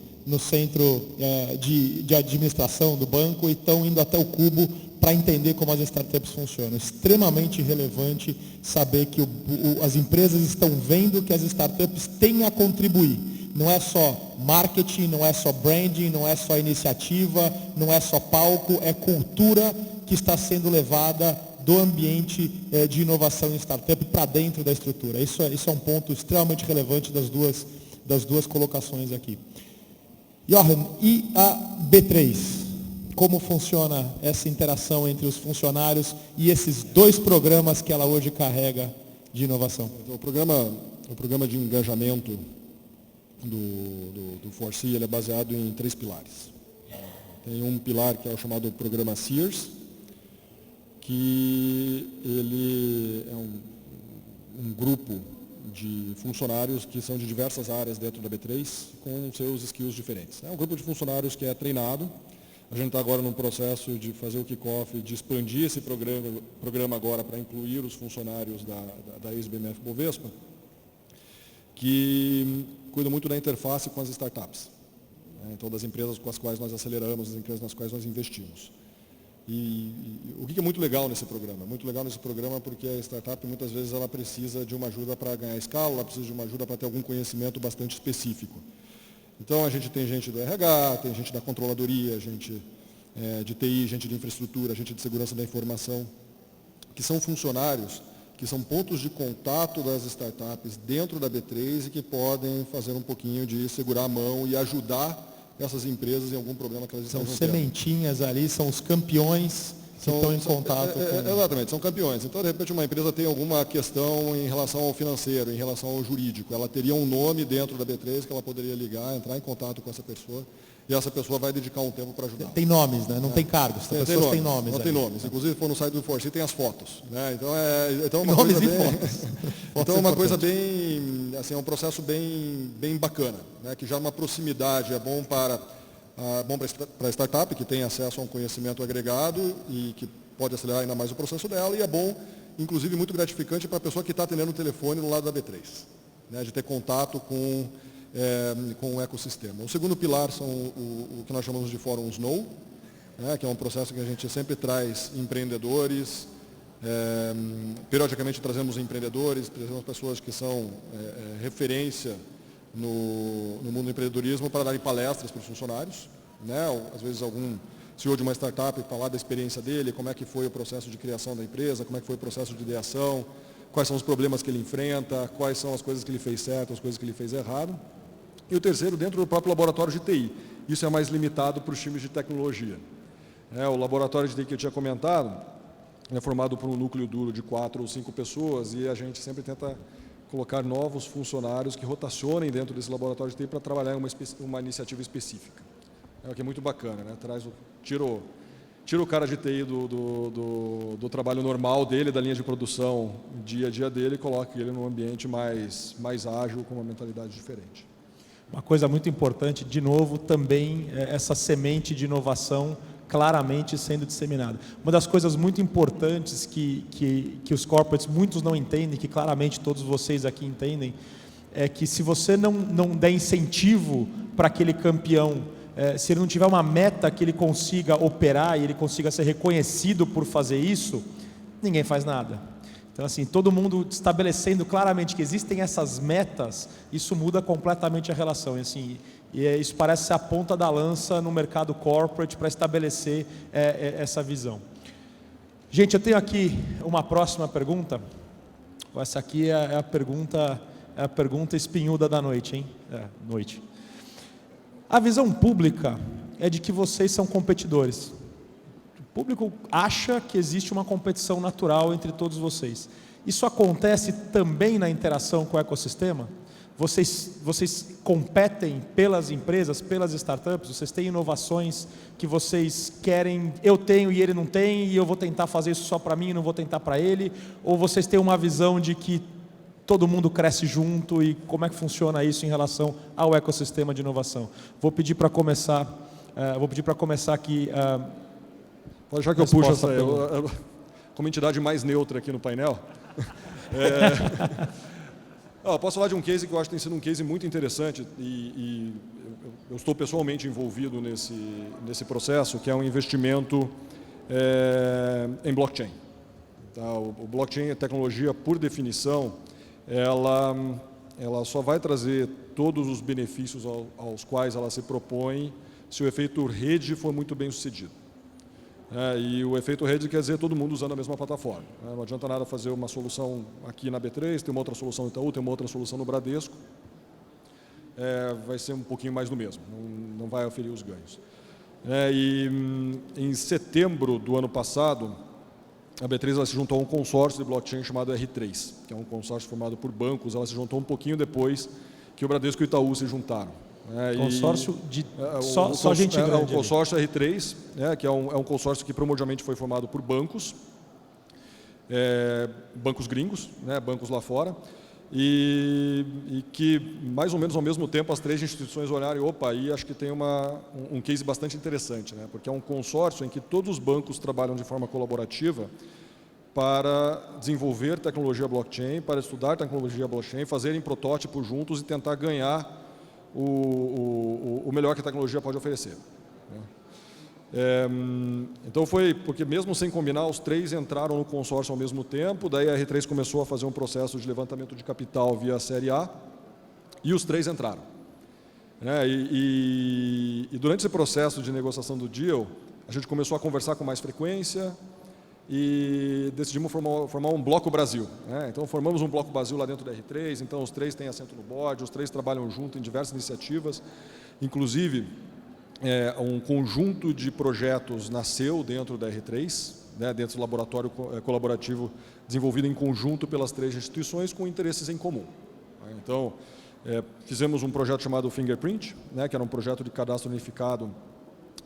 de administração do banco e estão indo até o Cubo para entender como as startups funcionam. Extremamente relevante saber que as empresas estão vendo que as startups têm a contribuir. Não é só marketing, não é só branding, não é só iniciativa, não é só palco, é cultura que está sendo levada do ambiente de inovação em startup para dentro da estrutura. Isso é um ponto extremamente relevante das duas colocações aqui. Jochen, e a B3? Como funciona essa interação entre os funcionários e esses 2 programas que ela hoje carrega de inovação? O programa de engajamento do ForSea, ele é baseado em 3 pilares. Tem um pilar que é o chamado programa Sears, que ele é um grupo de funcionários que são de diversas áreas dentro da B3, com seus skills diferentes. É um grupo de funcionários que é treinado A gente está agora num processo de fazer o kickoff, de expandir esse programa agora para incluir os funcionários da ex-BMF Bovespa, que cuida muito da interface com as startups. Então, das empresas com as quais nós aceleramos, das empresas nas quais nós investimos. E o que é muito legal nesse programa? Muito legal nesse programa porque a startup, muitas vezes, ela precisa de uma ajuda para ganhar escala, ela precisa de uma ajuda para ter algum conhecimento bastante específico. Então, a gente tem gente do RH, tem gente da controladoria, gente de TI, gente de infraestrutura, gente de segurança da informação, que são funcionários, que são pontos de contato das startups dentro da B3 e que podem fazer um pouquinho de segurar a mão e ajudar essas empresas em algum problema que elas estão tendo. São sementinhas ali, são os campeões que estão em contato com... Exatamente, são campeões. Então, de repente, uma empresa tem alguma questão em relação ao financeiro, em relação ao jurídico. Ela teria um nome dentro da B3 que ela poderia ligar, entrar em contato com essa pessoa e essa pessoa vai dedicar um tempo para ajudar. Tem nomes, né? Não tem cargos, as pessoas têm nomes. Não tem nomes. Inclusive, se for no site do Forci, tem as fotos. Né? Então, uma nomes coisa e bem, fotos. então, é uma coisa bem, assim, é um processo bem bacana, né? Que já uma proximidade é bom para a startup, que tem acesso a um conhecimento agregado e que pode acelerar ainda mais o processo dela, e é bom, inclusive, muito gratificante para a pessoa que está atendendo o telefone do lado da B3, né? De ter contato com o ecossistema. O segundo pilar são o que nós chamamos de fóruns Know, né? Que é um processo que a gente sempre traz empreendedores, periodicamente trazemos empreendedores, trazemos pessoas que são referência no mundo do empreendedorismo para darem palestras para os funcionários, né? Às vezes algum CEO de uma startup falar da experiência dele, como é que foi o processo de criação da empresa, como é que foi o processo de ideação, quais são os problemas que ele enfrenta, quais são as coisas que ele fez certo, as coisas que ele fez errado. E o terceiro, dentro do próprio laboratório de TI. Isso é mais limitado para os times de tecnologia. O laboratório de TI que eu tinha comentado é formado por um núcleo duro de 4 ou 5 pessoas e a gente sempre tenta colocar novos funcionários que rotacionem dentro desse laboratório de TI para trabalhar em uma iniciativa específica. O que é muito bacana, né? Tira o cara de TI do trabalho normal dele, da linha de produção dia a dia dele, e coloca ele num ambiente mais ágil, com uma mentalidade diferente. Uma coisa muito importante, de novo, também essa semente de inovação claramente sendo disseminada. Uma das coisas muito importantes que os corporates, muitos não entendem, que claramente todos vocês aqui entendem, é que se você não der incentivo para aquele campeão, se ele não tiver uma meta que ele consiga operar e ele consiga ser reconhecido por fazer isso, ninguém faz nada. Então, assim, todo mundo estabelecendo claramente que existem essas metas, isso muda completamente a relação. E, assim, isso parece ser a ponta da lança no mercado corporate para estabelecer essa visão. Gente, eu tenho aqui uma próxima pergunta. Essa aqui é a pergunta espinhuda da noite, hein? Noite. A visão pública é de que vocês são competidores. O público acha que existe uma competição natural entre todos vocês. Isso acontece também na interação com o ecossistema? Vocês competem pelas empresas, pelas startups? Vocês têm inovações que vocês querem, eu tenho e ele não tem, e eu vou tentar fazer isso só para mim e não vou tentar para ele? Ou vocês têm uma visão de que todo mundo cresce junto e como é que funciona isso em relação ao ecossistema de inovação? Vou pedir para começar aqui... Pode deixar que eu puxo essa como entidade mais neutra aqui no painel. Posso falar de um case que eu acho que tem sido um case muito interessante e eu estou pessoalmente envolvido nesse processo, que é um investimento em blockchain. Tá? O blockchain é tecnologia, por definição, ela só vai trazer todos os benefícios aos quais ela se propõe se o efeito rede for muito bem sucedido. E o efeito rede quer dizer todo mundo usando a mesma plataforma. Não adianta nada fazer uma solução aqui na B3, tem uma outra solução no Itaú, tem uma outra solução no Bradesco. Vai ser um pouquinho mais do mesmo, não vai oferir os ganhos. E em setembro do ano passado, a B3 ela se juntou a um consórcio de blockchain chamado R3, que é um consórcio formado por bancos. Ela se juntou um pouquinho depois que o Bradesco e o Itaú se juntaram. Consórcio de só gente grande. É o consórcio R3, que é um consórcio que primordialmente foi formado por bancos, bancos gringos, bancos lá fora, e que, mais ou menos ao mesmo tempo, as 3 instituições olharem, opa, aí acho que tem um case bastante interessante, né? Porque é um consórcio em que todos os bancos trabalham de forma colaborativa para desenvolver tecnologia blockchain, para estudar tecnologia blockchain, fazerem protótipos juntos e tentar ganhar o melhor que a tecnologia pode oferecer, né? Então foi porque mesmo sem combinar, os 3 entraram no consórcio ao mesmo tempo, daí a R3 começou a fazer um processo de levantamento de capital via Série A e os 3 entraram, né? E durante esse processo de negociação do deal, a gente começou a conversar com mais frequência e decidimos formar um Bloco Brasil, né? Então formamos um Bloco Brasil lá dentro da R3, então os 3 têm assento no board, os 3 trabalham junto em diversas iniciativas, inclusive um conjunto de projetos nasceu dentro da R3, né, dentro do laboratório colaborativo desenvolvido em conjunto pelas 3 instituições com interesses em comum. Então, fizemos um projeto chamado Fingerprint, né, que era um projeto de cadastro unificado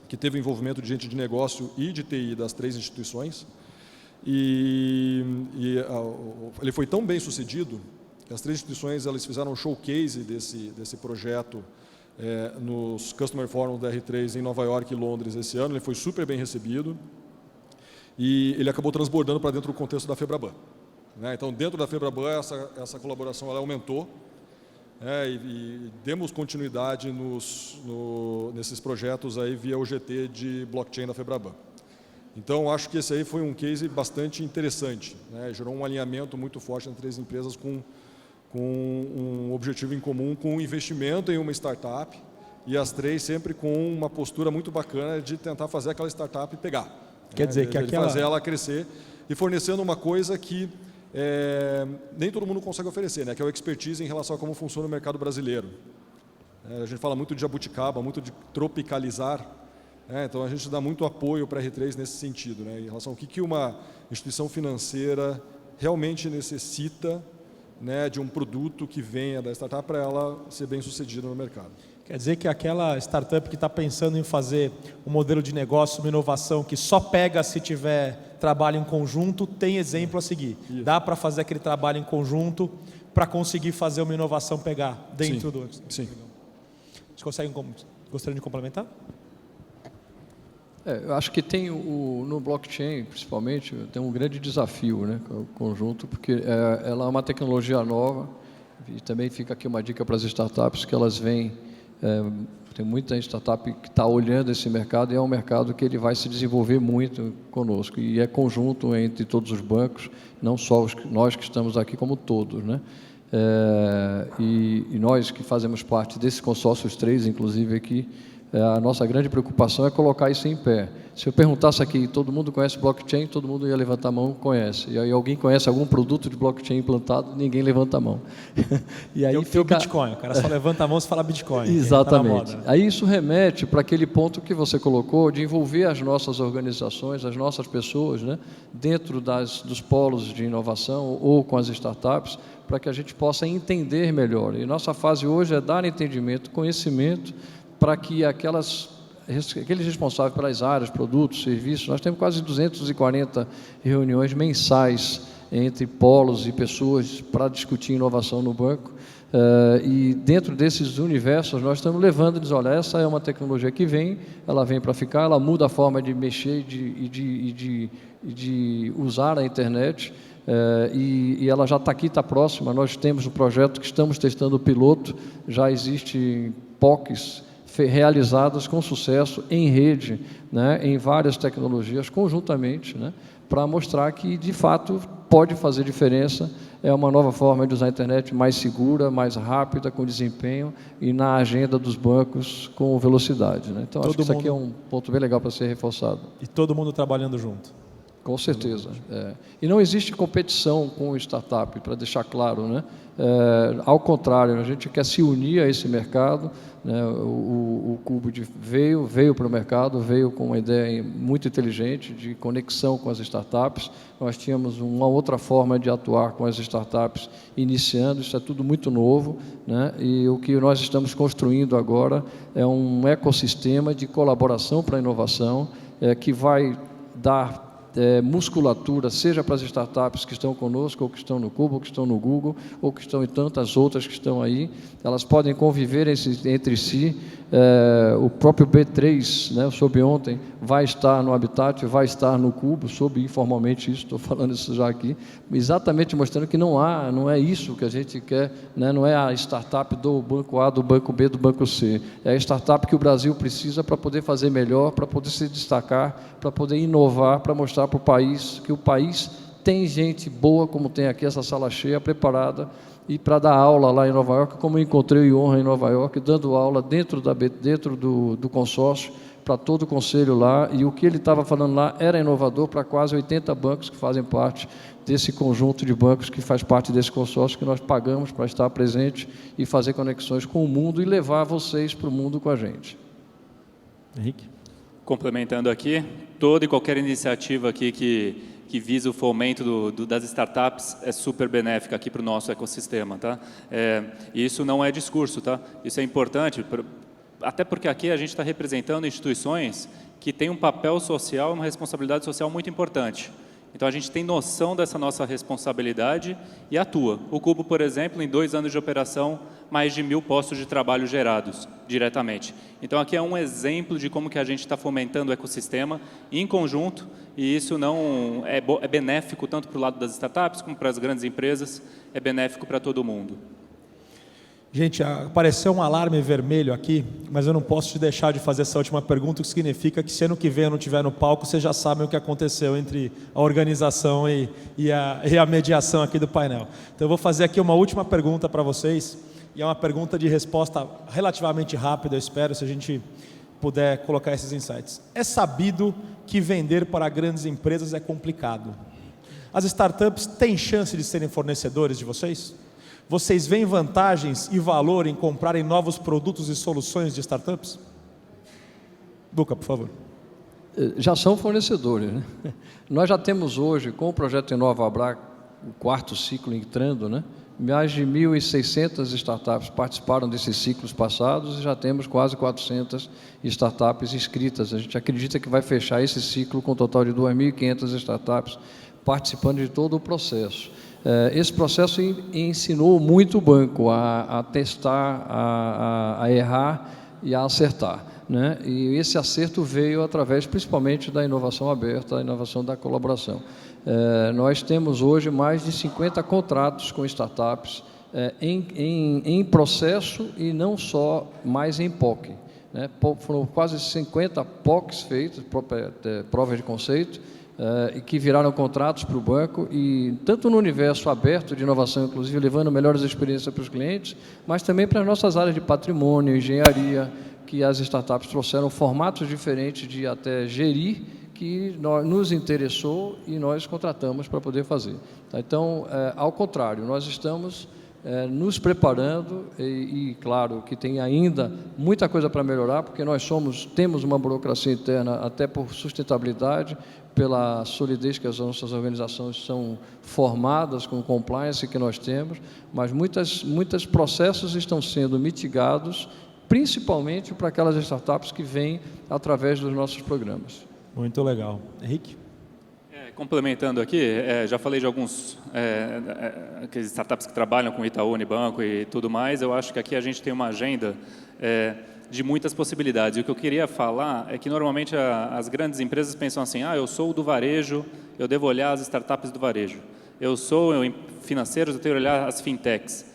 que teve envolvimento de gente de negócio e de TI das 3 instituições. Ele foi tão bem sucedido que as 3 instituições elas fizeram um showcase desse projeto nos Customer Forums da R3 em Nova York e Londres esse ano. Ele foi super bem recebido e ele acabou transbordando para dentro do contexto da Febraban, né? Então, dentro da Febraban, essa colaboração ela aumentou, e demos continuidade nesses projetos aí via o GT de blockchain da Febraban. Então, acho que esse aí foi um case bastante interessante, né? Gerou um alinhamento muito forte entre as empresas com um objetivo em comum, com um investimento em uma startup, e as 3 sempre com uma postura muito bacana de tentar fazer aquela startup pegar. Quer dizer que aquela... fazer ela crescer e fornecendo uma coisa que nem todo mundo consegue oferecer, né? Que é o expertise em relação a como funciona o mercado brasileiro. A gente fala muito de jabuticaba, muito de tropicalizar, né? Então a gente dá muito apoio para a R3 nesse sentido, né? Em relação ao que uma instituição financeira realmente necessita, né, de um produto que venha da startup para ela ser bem sucedida no mercado. Quer dizer que aquela startup que está pensando em fazer um modelo de negócio, uma inovação que só pega se tiver trabalho em conjunto, tem exemplo a seguir. Isso. Dá para fazer aquele trabalho em conjunto para conseguir fazer uma inovação pegar dentro do... Sim. Vocês conseguem... Gostariam de complementar? Eu acho que tem no blockchain, principalmente, tem um grande desafio, né, com o conjunto, porque ela é uma tecnologia nova, e também fica aqui uma dica para as startups que elas vêm, tem muita startup que está olhando esse mercado e é um mercado que ele vai se desenvolver muito conosco, e é conjunto entre todos os bancos, não só nós que estamos aqui, como todos, né? E nós que fazemos parte desse consórcio, os 3, inclusive aqui, a nossa grande preocupação é colocar isso em pé. Se eu perguntasse aqui, todo mundo conhece blockchain, todo mundo ia levantar a mão, conhece. E aí alguém conhece algum produto de blockchain implantado, ninguém levanta a mão. E aí tem o Bitcoin, o cara só levanta a mão se fala Bitcoin. Exatamente. Tá na moda. Aí isso remete para aquele ponto que você colocou de envolver as nossas organizações, as nossas pessoas, né, dentro dos polos de inovação ou com as startups, para que a gente possa entender melhor. E nossa fase hoje é dar entendimento, conhecimento, para que aqueles responsáveis pelas áreas, produtos, serviços, nós temos quase 240 reuniões mensais entre polos e pessoas para discutir inovação no banco, e dentro desses universos nós estamos levando, diz, olha, essa é uma tecnologia que ela vem para ficar, ela muda a forma de mexer e de usar a internet, e ela já está aqui, está próxima. Nós temos um projeto que estamos testando o piloto, já existe POCs realizadas com sucesso em rede, né, em várias tecnologias conjuntamente, né, para mostrar que de fato pode fazer diferença. É uma nova forma de usar a internet mais segura, mais rápida, com desempenho e na agenda dos bancos com velocidade, né? Então acho que isso aqui é um ponto bem legal para ser reforçado. E todo mundo trabalhando junto. Com certeza. E não existe competição com startup, para deixar claro, né? Ao contrário, a gente quer se unir a esse mercado, né? O Cubo veio para o mercado, veio com uma ideia muito inteligente de conexão com as startups. Nós tínhamos uma outra forma de atuar com as startups iniciando, isso é tudo muito novo, né? E o que nós estamos construindo agora é um ecossistema de colaboração para a inovação, que vai dar musculatura, seja para as startups que estão conosco, ou que estão no Cubo, ou que estão no Google, ou que estão em tantas outras que estão aí. Elas podem conviver entre si. O próprio B3, né, eu soube ontem, vai estar no Habitat, vai estar no Cubo, soube informalmente isso, estou falando isso já aqui, exatamente mostrando que não é isso que a gente quer, né, não é a startup do banco A, do banco B, do banco C, é a startup que o Brasil precisa para poder fazer melhor, para poder se destacar, para poder inovar, para mostrar para o país que o país tem gente boa, como tem aqui essa sala cheia, preparada, e para dar aula lá em Nova York, como eu encontrei o Johan em Nova York, dando aula dentro do consórcio, para todo o conselho lá, e o que ele estava falando lá era inovador para quase 80 bancos que fazem parte desse conjunto de bancos que faz parte desse consórcio que nós pagamos para estar presente e fazer conexões com o mundo e levar vocês para o mundo com a gente. Henrique? Complementando aqui, toda e qualquer iniciativa aqui que visa o fomento das startups é super benéfica aqui para o nosso ecossistema, tá? E isso não é discurso, tá? Isso é importante, até porque aqui a gente está representando instituições que têm um papel social, uma responsabilidade social muito importante. Então, a gente tem noção dessa nossa responsabilidade e atua. O Cubo, por exemplo, em 2 anos de operação, mais de 1.000 postos de trabalho gerados diretamente. Então, aqui é um exemplo de como que a gente está fomentando o ecossistema em conjunto, e isso não é benéfico tanto para o lado das startups como para as grandes empresas, é benéfico para todo mundo. Gente, apareceu um alarme vermelho aqui, mas eu não posso te deixar de fazer essa última pergunta, o que significa que se ano que vem eu não estiver no palco, vocês já sabem o que aconteceu entre a organização e a mediação aqui do painel. Então eu vou fazer aqui uma última pergunta para vocês, e é uma pergunta de resposta relativamente rápida, eu espero, se a gente puder colocar esses insights. É sabido que vender para grandes empresas é complicado. As startups têm chance de serem fornecedores de vocês? Vocês veem vantagens e valor em comprarem novos produtos e soluções de startups? Luca, por favor. Já são fornecedores, né? Nós já temos hoje, com o projeto Inova Abra, o 4º ciclo entrando, né? Mais de 1.600 startups participaram desses ciclos passados e já temos quase 400 startups inscritas. A gente acredita que vai fechar esse ciclo com um total de 2.500 startups participando de todo o processo. Esse processo ensinou muito o banco a testar, a errar e a acertar, né? E esse acerto veio através principalmente da inovação aberta, da inovação da colaboração. Nós temos hoje mais de 50 contratos com startups em processo e não só mais em POC, né? Foram quase 50 POCs feitos, provas de conceito, e que viraram contratos para o banco, e tanto no universo aberto de inovação, inclusive levando melhores experiências para os clientes, mas também para as nossas áreas de patrimônio, engenharia, que as startups trouxeram formatos diferentes de até gerir, que nos interessou e nós contratamos para poder fazer. Então, ao contrário, nós estamos nos preparando e, claro, que tem ainda muita coisa para melhorar, porque nós temos uma burocracia interna, até por sustentabilidade, pela solidez que as nossas organizações são formadas com o compliance que nós temos, mas muitos processos estão sendo mitigados, principalmente para aquelas startups que vêm através dos nossos programas. Muito legal. Henrique? Complementando aqui, já falei de alguns aqueles startups que trabalham com Itaú, Unibanco e tudo mais. Eu acho que aqui a gente tem uma agenda de muitas possibilidades. E o que eu queria falar é que normalmente as grandes empresas pensam assim: eu sou do varejo, eu devo olhar as startups do varejo. Eu sou financeiro, eu tenho que olhar as fintechs.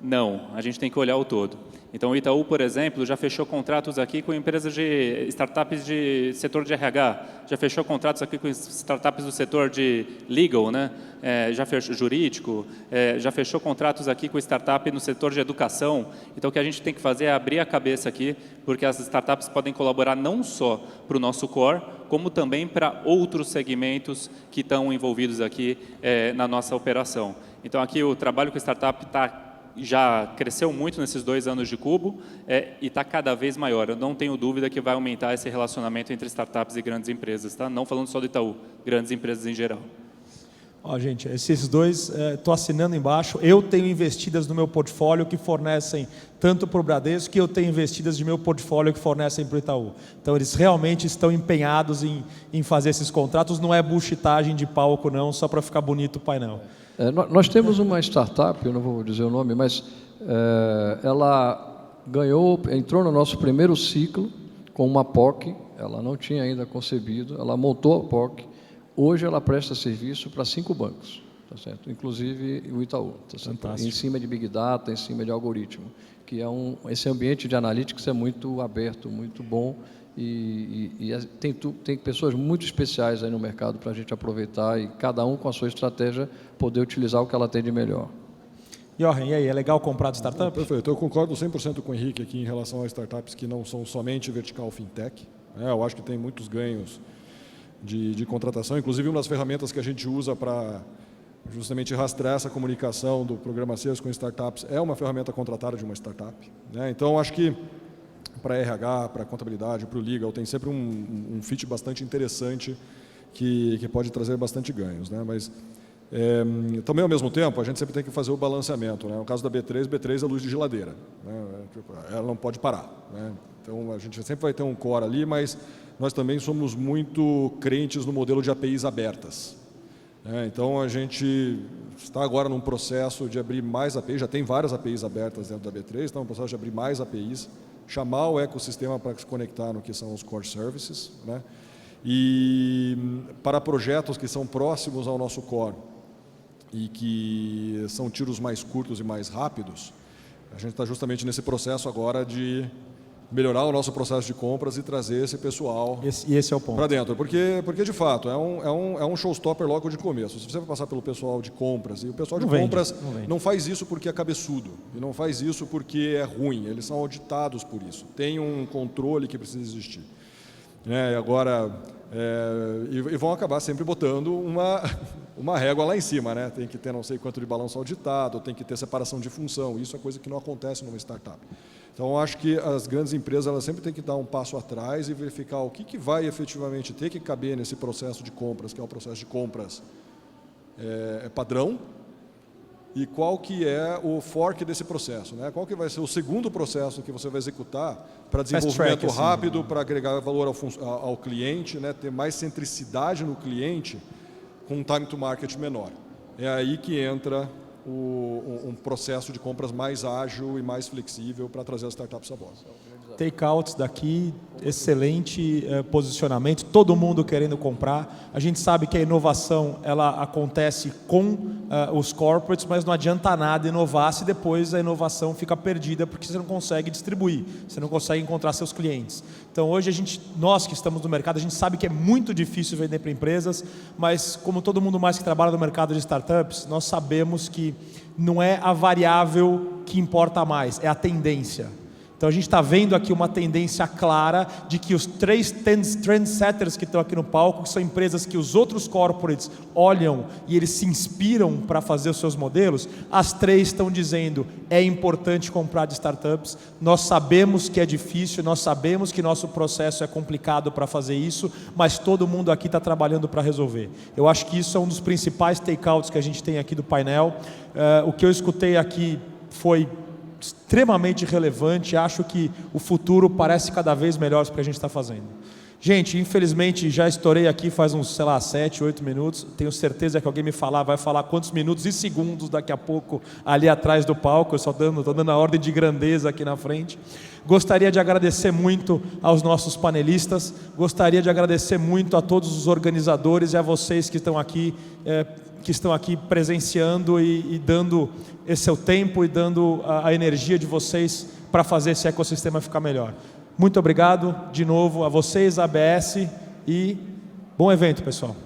Não, a gente tem que olhar o todo. Então, o Itaú, por exemplo, já fechou contratos aqui com empresas de startups de setor de RH, já fechou contratos aqui com startups do setor de legal, né? Já fechou jurídico, já fechou contratos aqui com startup no setor de educação. Então, o que a gente tem que fazer é abrir a cabeça aqui, porque as startups podem colaborar não só para o nosso core, como também para outros segmentos que estão envolvidos aqui na nossa operação. Então, aqui o trabalho com startup já cresceu muito nesses 2 anos de Cubo e está cada vez maior. Eu não tenho dúvida que vai aumentar esse relacionamento entre startups e grandes empresas, tá? Não falando só do Itaú, grandes empresas em geral. Ó, gente, esses dois, estou assinando embaixo. Eu tenho investidas no meu portfólio que fornecem tanto para o Bradesco, que eu tenho investidas de meu portfólio que fornecem para o Itaú. Então, eles realmente estão empenhados em fazer esses contratos. Não é bullshitagem de palco, não, só para ficar bonito o painel. Nós temos uma startup, eu não vou dizer o nome, mas ela entrou no nosso primeiro ciclo com uma POC, ela não tinha ainda concebido, ela montou a POC. Hoje ela presta serviço para 5 bancos, tá certo? Inclusive o Itaú, tá certo? Em cima de Big Data, em cima de algoritmo, que é esse ambiente de analytics é muito aberto, muito bom e tem pessoas muito especiais aí no mercado para a gente aproveitar e cada um com a sua estratégia poder utilizar o que ela tem de melhor. Jochen, e aí, é legal comprar de startup? Perfeito, eu concordo 100% com o Henrique aqui em relação a startups que não são somente vertical fintech. Eu acho que tem muitos ganhos de contratação, inclusive uma das ferramentas que a gente usa para justamente rastrear essa comunicação do programa Sales com startups é uma ferramenta contratada de uma startup. Então, acho que para RH, para contabilidade, para o legal, tem sempre um fit bastante interessante que pode trazer bastante ganhos. Mas também, ao mesmo tempo, a gente sempre tem que fazer o balanceamento. No caso da B3 é luz de geladeira. Ela não pode parar. Então, a gente sempre vai ter um core ali, mas nós também somos muito crentes no modelo de APIs abertas. Então, a gente está agora num processo de abrir mais APIs, já tem várias APIs abertas dentro da B3, então é um processo de abrir mais APIs, chamar o ecossistema para se conectar no que são os core services, e para projetos que são próximos ao nosso core e que são tiros mais curtos e mais rápidos, a gente está justamente nesse processo agora de melhorar o nosso processo de compras e trazer esse pessoal esse é o ponto. Para dentro. Porque, de fato, é um showstopper logo de começo. Se você vai passar pelo pessoal de compras, e o pessoal de compras não faz isso porque é cabeçudo, e não faz isso porque é ruim, eles são auditados por isso. Tem um controle que precisa existir. E vão acabar sempre botando uma régua lá em cima. Tem que ter não sei quanto de balanço auditado, tem que ter separação de função. Isso é coisa que não acontece numa startup. Então, acho que as grandes empresas elas sempre têm que dar um passo atrás e verificar o que vai efetivamente ter que caber nesse processo de compras, que é o processo de compras padrão, e qual que é o fork desse processo. Qual que vai ser o segundo processo que você vai executar para desenvolvimento rápido, para agregar valor ao cliente, ter mais centricidade no cliente, com um time to market menor. É aí que entra um processo de compras mais ágil e mais flexível para trazer as startups à voz. Takeouts daqui, excelente posicionamento, todo mundo querendo comprar. A gente sabe que a inovação ela acontece com os corporates, mas não adianta nada inovar se depois a inovação fica perdida porque você não consegue distribuir, você não consegue encontrar seus clientes. Então hoje nós que estamos no mercado, a gente sabe que é muito difícil vender para empresas, mas como todo mundo mais que trabalha no mercado de startups, nós sabemos que não é a variável que importa mais, é a tendência. Então a gente está vendo aqui uma tendência clara de que os 3 trendsetters que estão aqui no palco, que são empresas que os outros corporates olham e eles se inspiram para fazer os seus modelos, as 3 estão dizendo é importante comprar de startups, nós sabemos que é difícil, nós sabemos que nosso processo é complicado para fazer isso, mas todo mundo aqui está trabalhando para resolver. Eu acho que isso é um dos principais takeouts que a gente tem aqui do painel. O que eu escutei aqui foi extremamente relevante, acho que o futuro parece cada vez melhor para o que a gente está fazendo. Gente, infelizmente já estourei aqui faz uns, 7, 8 minutos, tenho certeza que alguém vai falar quantos minutos e segundos daqui a pouco ali atrás do palco, eu só estou dando a ordem de grandeza aqui na frente. Gostaria de agradecer muito aos nossos panelistas, gostaria de agradecer muito a todos os organizadores e a vocês que estão aqui presenciando e dando esse seu tempo e dando a energia de vocês para fazer esse ecossistema ficar melhor. Muito obrigado de novo a vocês, a ABS, e bom evento, pessoal.